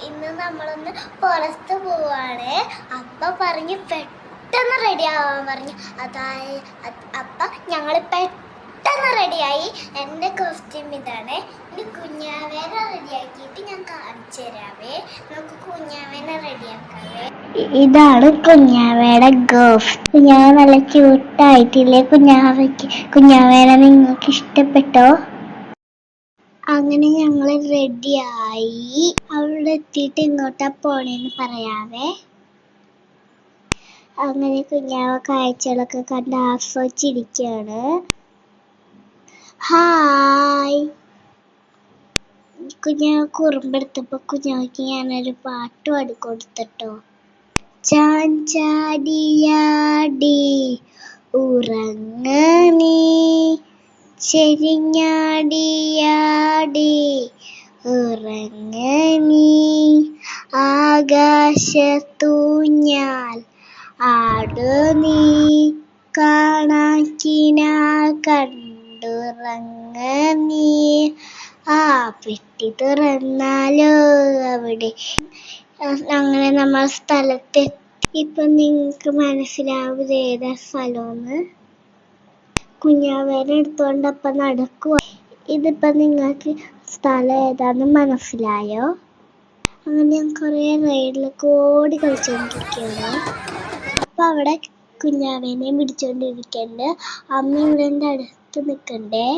ഇന്ന് നമ്മളൊന്ന് പുറത്ത് പോവാണ്. അപ്പ പറഞ്ഞ് പെട്ടെന്ന് റെഡി ആവാൻ പറഞ്ഞു. അപ്പ ഞങ്ങൾ പെട്ടെന്ന് റെഡിയായി. എൻ്റെ കോസ്റ്റ്യൂം ഇതാണ്. ഇനി കുഞ്ഞാവേനെ റെഡിയാക്കിയിട്ട് ഞാൻ കാണിച്ചു തരാവേ. നമുക്ക് കുഞ്ഞാവേനെ റെഡിയാക്കാവേ. ഇതാണ് കുഞ്ഞാവേടെ ഗിഫ്റ്റ്. കുഞ്ഞാവ നല്ല ക്യൂട്ടായിട്ടില്ലേ? കുഞ്ഞാവേനെ നിങ്ങൾക്ക് ഇഷ്ടപ്പെട്ടോ? അങ്ങനെ ഞങ്ങൾ റെഡിയായി. അവിടെ എത്തിയിട്ട് ഇങ്ങോട്ടാ പോണേന്ന് പറയാവേ. അങ്ങനെ കുഞ്ഞാവ കാഴ്ചകളൊക്കെ കണ്ട് ആസ്വദിച്ചിരിക്കുകയാണ്. ഹായ്. കുഞ്ഞാവ കുറുമ്പെടുത്തപ്പോ കുഞ്ഞാവയ്ക്ക് ഞാനൊരു പാട്ട് പാടിക്കൊടുത്തിട്ടോ. ചാഞ്ചാടിയാടി ഉറങ്ങ നീ, ചെരിഞ്ഞാടിയാടി ഉറങ്ങ നീ, ആകാശത്തൂഞ്ഞാൽ ആടു നീ, കാണാക്കിനാൾ കണ്ടുറങ്ങ നീ, ആ പെട്ടി തുറന്നാലോ അവിടെ. അങ്ങനെ നമ്മൾ സ്ഥലത്തെത്തി. ഇപ്പൊ നിങ്ങൾക്ക് മനസ്സിലാവും ഏതാ സ്ഥലമെന്ന്. കുഞ്ഞാവേനെ എടുത്തോണ്ടപ്പം നടക്കുക. ഇതിപ്പോ നിങ്ങൾക്ക് സ്ഥലം ഏതാന്ന് മനസ്സിലായോ? അങ്ങനെ ഞാൻ കുറെ റൈഡിലൊക്കെ ഓടി കളിച്ചോണ്ടിരിക്കുകയാണ്. അപ്പൊ അവിടെ കുഞ്ഞാവേനെ പിടിച്ചോണ്ടിരിക്കണ്ട്. അമ്മ ഇവിടെ എൻ്റെ അടുത്ത് നിൽക്കണ്ടേ.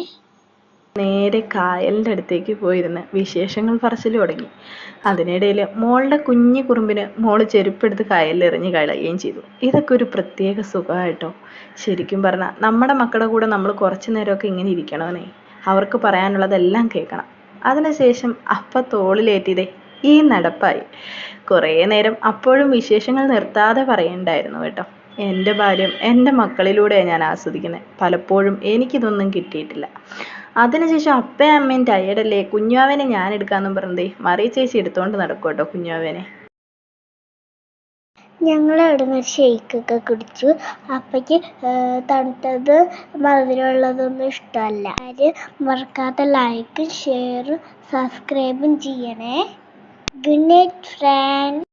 നേരെ കായലിൻ്റെ അടുത്തേക്ക് പോയിരുന്ന് വിശേഷങ്ങൾ പറച്ചിൽ തുടങ്ങി. അതിനിടയിൽ മോളുടെ കുഞ്ഞു കുറുമ്പിന് മോള് ചെരുപ്പെടുത്ത് കായലിലെറിഞ്ഞ് കളയുകയും ചെയ്തു. ഇതൊക്കെ ഒരു പ്രത്യേക സുഖമായിട്ടോ. ശരിക്കും പറഞ്ഞാൽ നമ്മുടെ മക്കളുടെ കൂടെ നമ്മൾ കുറച്ച് നേരമൊക്കെ ഇങ്ങനെ ഇരിക്കണമെന്നേ. അവർക്ക് പറയാനുള്ളതെല്ലാം കേൾക്കണം. അതിനുശേഷം അപ്പ തോളിലേറ്റിയതേ ഈ നടപ്പായി. കുറേ നേരം അപ്പോഴും വിശേഷങ്ങൾ നിർത്താതെ പറയണ്ടായിരുന്നു കേട്ടോ. എൻ്റെ ഭാര്യം എൻ്റെ മക്കളിലൂടെയാണ് ഞാൻ ആസ്വദിക്കുന്നത്. പലപ്പോഴും എനിക്കിതൊന്നും കിട്ടിയിട്ടില്ല. അതിനുശേഷം അപ്പയും അമ്മയും ടയേർഡല്ലേ, കുഞ്ഞാവേനെ ഞാൻ എടുക്കാമെന്നും പറഞ്ഞതേ മറിയ ചേച്ചി എടുത്തോണ്ട് നടക്കും കേട്ടോ കുഞ്ഞാവേനെ. ഞങ്ങൾ അവിടെ നിന്ന് ഷെയ്ക്കൊക്കെ കുടിച്ചു. അപ്പയ്ക്ക് തണുത്തത് മധുരമുള്ളതൊന്നും ഇഷ്ടമല്ല. ആരും മറക്കാതെ ലൈക്കും ഷെയറും സബ്സ്ക്രൈബും ചെയ്യണേ. Good night friends.